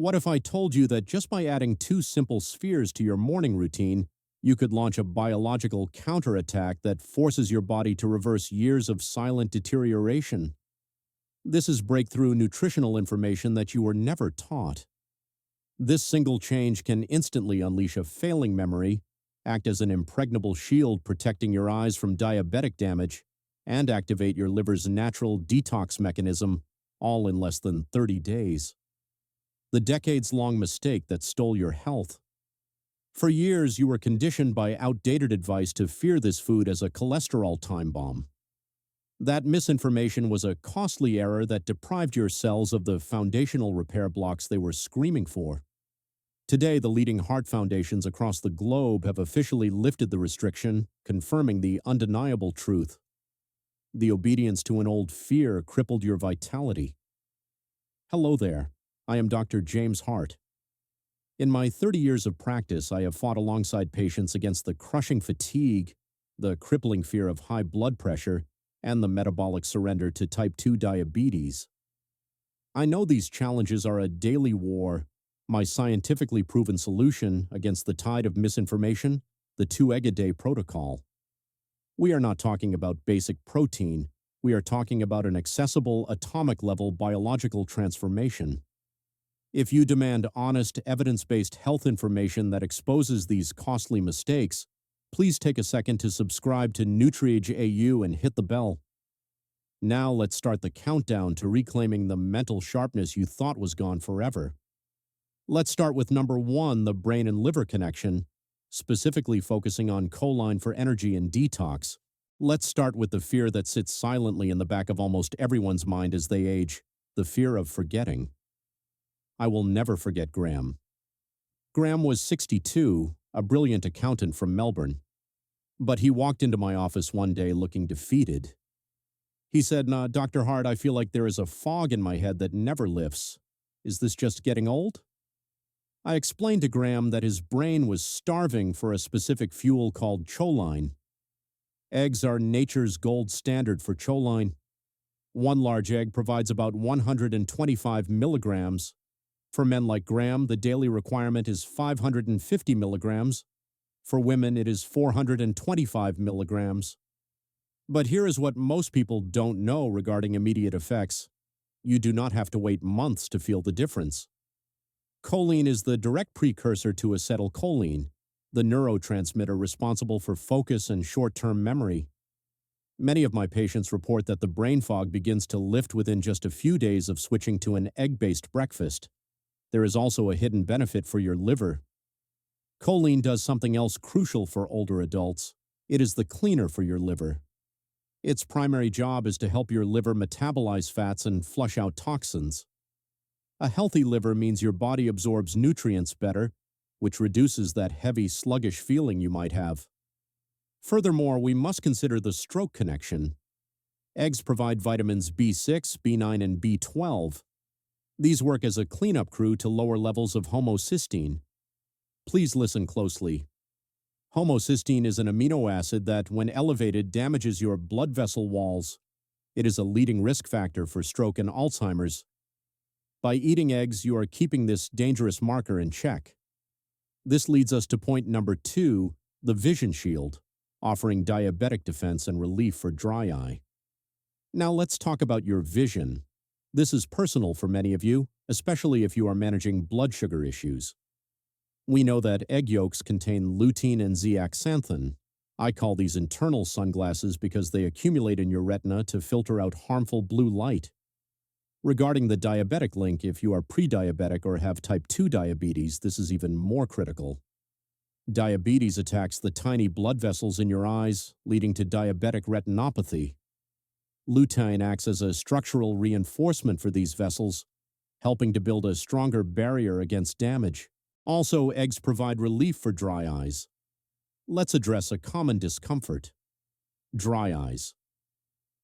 What if I told you that just by adding two simple spheres to your morning routine, you could launch a biological counterattack that forces your body to reverse years of silent deterioration? This is breakthrough nutritional information that you were never taught. This single change can instantly unleash a failing memory, act as an impregnable shield protecting your eyes from diabetic damage, and activate your liver's natural detox mechanism, all in less than 30 days. The decades-long mistake that stole your health. For years, you were conditioned by outdated advice to fear this food as a cholesterol time bomb. That misinformation was a costly error that deprived your cells of the foundational repair blocks they were screaming for. Today, the leading heart foundations across the globe have officially lifted the restriction, confirming the undeniable truth. The obedience to an old fear crippled your vitality. Hello there, I am Dr. James Hart. In my 30 years of practice, I have fought alongside patients against the crushing fatigue, the crippling fear of high blood pressure, and the metabolic surrender to type 2 diabetes. I know these challenges are a daily war. My scientifically proven solution against the tide of misinformation, the 2-egg-a-day protocol. We are not talking about basic protein. We are talking about an accessible, atomic-level biological transformation. If you demand honest, evidence-based health information that exposes these costly mistakes, please take a second to subscribe to Nutriage AU and hit the bell. Now let's start the countdown to reclaiming the mental sharpness you thought was gone forever. Let's start with number 1, the brain and liver connection, specifically focusing on choline for energy and detox. Let's start with the fear that sits silently in the back of almost everyone's mind as they age, the fear of forgetting. I will never forget Graham. Graham was 62, a brilliant accountant from Melbourne. But he walked into my office one day looking defeated. He said, "Dr. Hart, I feel like there is a fog in my head that never lifts. Is this just getting old?" I explained to Graham that his brain was starving for a specific fuel called choline. Eggs are nature's gold standard for choline. One large egg provides about 125 milligrams. For men like Graham, the daily requirement is 550 milligrams. For women, it is 425 milligrams. But here is what most people don't know regarding immediate effects. You do not have to wait months to feel the difference. Choline is the direct precursor to acetylcholine, the neurotransmitter responsible for focus and short-term memory. Many of my patients report that the brain fog begins to lift within just a few days of switching to an egg-based breakfast. There is also a hidden benefit for your liver. Choline does something else crucial for older adults. It is the cleaner for your liver. Its primary job is to help your liver metabolize fats and flush out toxins. A healthy liver means your body absorbs nutrients better, which reduces that heavy, sluggish feeling you might have. Furthermore, we must consider the stroke connection. Eggs provide vitamins B6, B9, and B12. These work as a cleanup crew to lower levels of homocysteine. Please listen closely. Homocysteine is an amino acid that, when elevated, damages your blood vessel walls. It is a leading risk factor for stroke and Alzheimer's. By eating eggs, you are keeping this dangerous marker in check. This leads us to point number 2, the vision shield, offering diabetic defense and relief for dry eye. Now let's talk about your vision. This is personal for many of you, especially if you are managing blood sugar issues. We know that egg yolks contain lutein and zeaxanthin. I call these internal sunglasses because they accumulate in your retina to filter out harmful blue light. Regarding the diabetic link, if you are pre-diabetic or have type 2 diabetes, this is even more critical. Diabetes attacks the tiny blood vessels in your eyes, leading to diabetic retinopathy. Lutein acts as a structural reinforcement for these vessels, helping to build a stronger barrier against damage. Also, eggs provide relief for dry eyes. Let's address a common discomfort: dry eyes.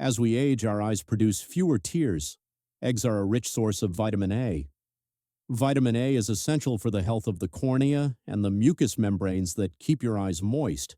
As we age, our eyes produce fewer tears. Eggs are a rich source of vitamin A. Vitamin A is essential for the health of the cornea and the mucous membranes that keep your eyes moist.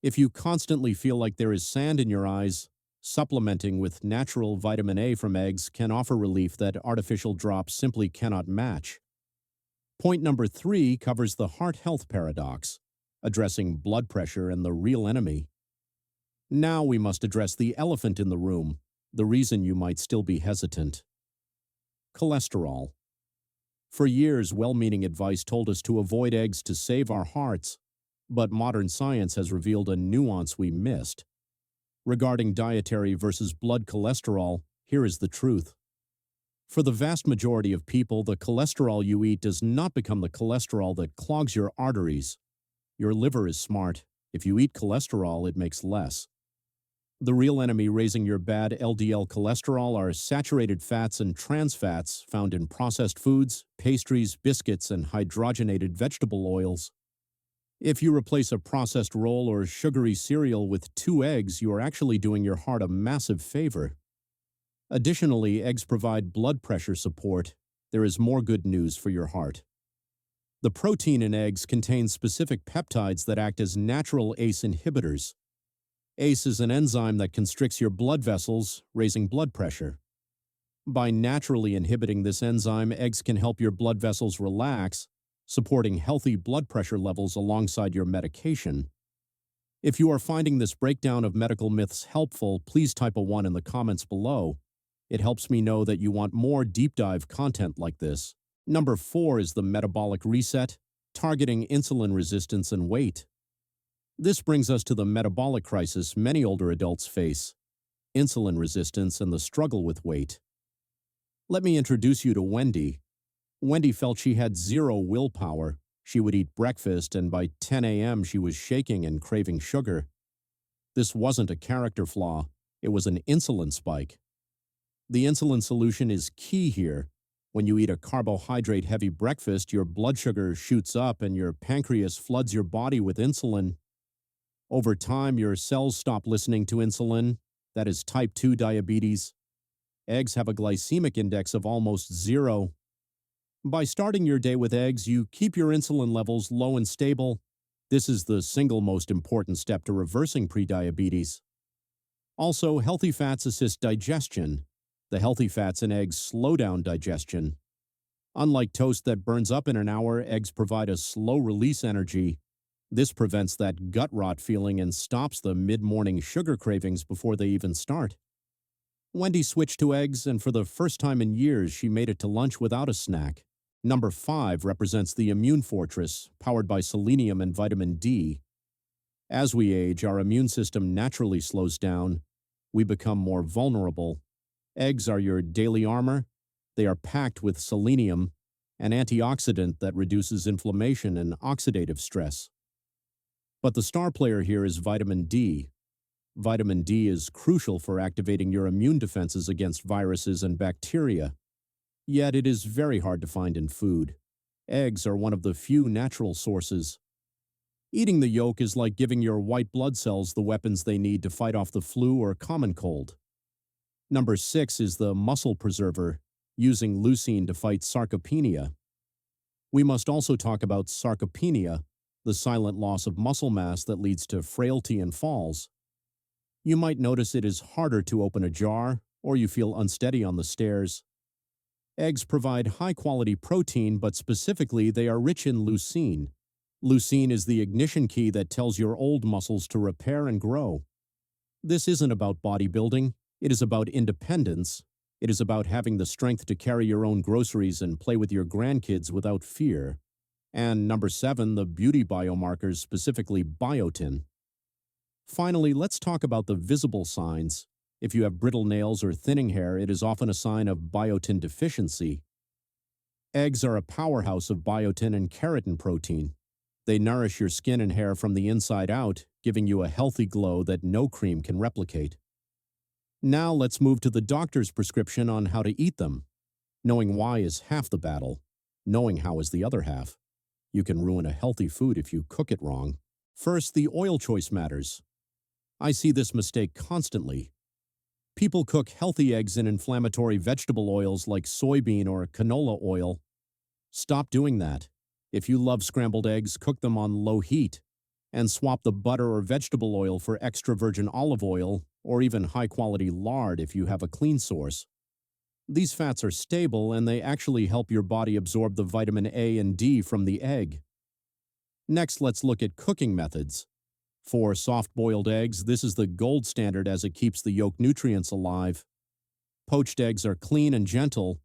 If you constantly feel like there is sand in your eyes, supplementing with natural vitamin A from eggs can offer relief that artificial drops simply cannot match. Point number 3 covers the heart health paradox, addressing blood pressure and the real enemy. Now we must address the elephant in the room, the reason you might still be hesitant. Cholesterol. For years, well-meaning advice told us to avoid eggs to save our hearts, but modern science has revealed a nuance we missed. Regarding dietary versus blood cholesterol, here is the truth. For the vast majority of people, the cholesterol you eat does not become the cholesterol that clogs your arteries. Your liver is smart. If you eat cholesterol, it makes less. The real enemy raising your bad LDL cholesterol are saturated fats and trans fats found in processed foods, pastries, biscuits, and hydrogenated vegetable oils. If you replace a processed roll or sugary cereal with 2 eggs, you are actually doing your heart a massive favor. Additionally, eggs provide blood pressure support. There is more good news for your heart. The protein in eggs contains specific peptides that act as natural ACE inhibitors. ACE is an enzyme that constricts your blood vessels, raising blood pressure. By naturally inhibiting this enzyme, eggs can help your blood vessels relax, supporting healthy blood pressure levels alongside your medication. If you are finding this breakdown of medical myths helpful, please type a 1 in the comments below. It helps me know that you want more deep dive content like this. Number 4 is the metabolic reset, targeting insulin resistance and weight. This brings us to the metabolic crisis many older adults face: insulin resistance and the struggle with weight. Let me introduce you to Wendy. Wendy felt she had 0 willpower. She would eat breakfast, and by 10 a.m. she was shaking and craving sugar. This wasn't a character flaw. It was an insulin spike. The insulin solution is key here. When you eat a carbohydrate-heavy breakfast, your blood sugar shoots up and your pancreas floods your body with insulin. Over time, your cells stop listening to insulin. That is type 2 diabetes. Eggs have a glycemic index of almost 0. By starting your day with eggs, you keep your insulin levels low and stable. This is the single most important step to reversing prediabetes. Also, healthy fats assist digestion. The healthy fats in eggs slow down digestion. Unlike toast that burns up in an hour, eggs provide a slow-release energy. This prevents that gut rot feeling and stops the mid-morning sugar cravings before they even start. Wendy switched to eggs, and for the first time in years, she made it to lunch without a snack. Number 5 represents the immune fortress, powered by selenium and vitamin D. As we age, our immune system naturally slows down. We become more vulnerable. Eggs are your daily armor. They are packed with selenium, an antioxidant that reduces inflammation and oxidative stress. But the star player here is vitamin D. Vitamin D is crucial for activating your immune defenses against viruses and bacteria. Yet it is very hard to find in food. Eggs are one of the few natural sources. Eating the yolk is like giving your white blood cells the weapons they need to fight off the flu or common cold. Number 6 is the muscle preserver, using leucine to fight sarcopenia. We must also talk about sarcopenia, the silent loss of muscle mass that leads to frailty and falls. You might notice it is harder to open a jar, or you feel unsteady on the stairs. Eggs provide high-quality protein, but specifically they are rich in leucine. Leucine is the ignition key that tells your old muscles to repair and grow. This isn't about bodybuilding. It is about independence. It is about having the strength to carry your own groceries and play with your grandkids without fear. And number 7, the beauty biomarkers, specifically biotin. Finally, let's talk about the visible signs. If you have brittle nails or thinning hair, it is often a sign of biotin deficiency. Eggs are a powerhouse of biotin and keratin protein. They nourish your skin and hair from the inside out, giving you a healthy glow that no cream can replicate. Now let's move to the doctor's prescription on how to eat them. Knowing why is half the battle. Knowing how is the other half. You can ruin a healthy food if you cook it wrong. First, the oil choice matters. I see this mistake constantly. People cook healthy eggs in inflammatory vegetable oils like soybean or canola oil. Stop doing that. If you love scrambled eggs, cook them on low heat, and swap the butter or vegetable oil for extra virgin olive oil or even high-quality lard if you have a clean source. These fats are stable and they actually help your body absorb the vitamin A and D from the egg. Next, let's look at cooking methods. For soft-boiled eggs, this is the gold standard as it keeps the yolk nutrients alive. Poached eggs are clean and gentle.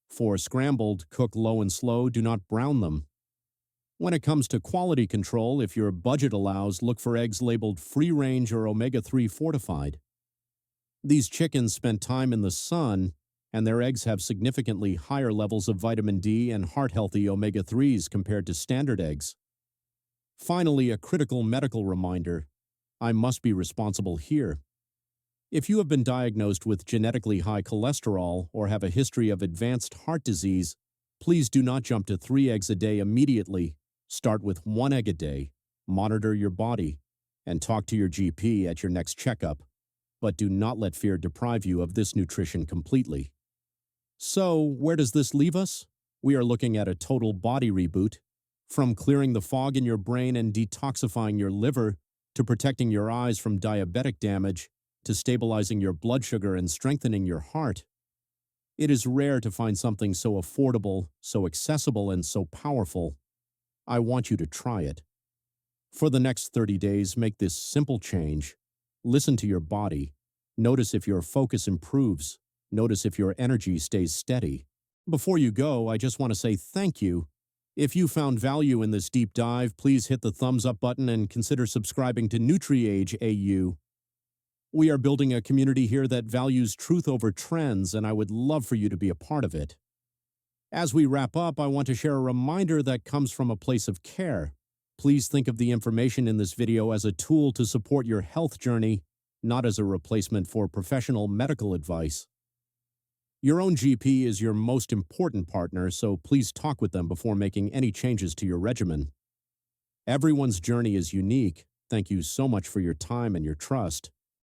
For scrambled, cook low and slow, do not brown them. When it comes to quality control, if your budget allows, look for eggs labeled free-range or omega-3 fortified. These chickens spent time in the sun, and their eggs have significantly higher levels of vitamin D and heart-healthy omega-3s compared to standard eggs. Finally, a critical medical reminder: I must be responsible here. If you have been diagnosed with genetically high cholesterol or have a history of advanced heart disease, please do not jump to 3 eggs a day immediately. Start with 1 egg a day, monitor your body, and talk to your GP at your next checkup. But do not let fear deprive you of this nutrition completely. So, where does this leave us? We are looking at a total body reboot. From clearing the fog in your brain and detoxifying your liver, to protecting your eyes from diabetic damage, to stabilizing your blood sugar and strengthening your heart. It is rare to find something so affordable, so accessible, and so powerful. I want you to try it. For the next 30 days, make this simple change. Listen to your body. Notice if your focus improves. Notice if your energy stays steady. Before you go, I just want to say thank you. If you found value in this deep dive, please hit the thumbs up button and consider subscribing to NutriAge AU. We are building a community here that values truth over trends, and I would love for you to be a part of it. As we wrap up, I want to share a reminder that comes from a place of care. Please think of the information in this video as a tool to support your health journey, not as a replacement for professional medical advice. Your own GP is your most important partner, so please talk with them before making any changes to your regimen. Everyone's journey is unique. Thank you so much for your time and your trust.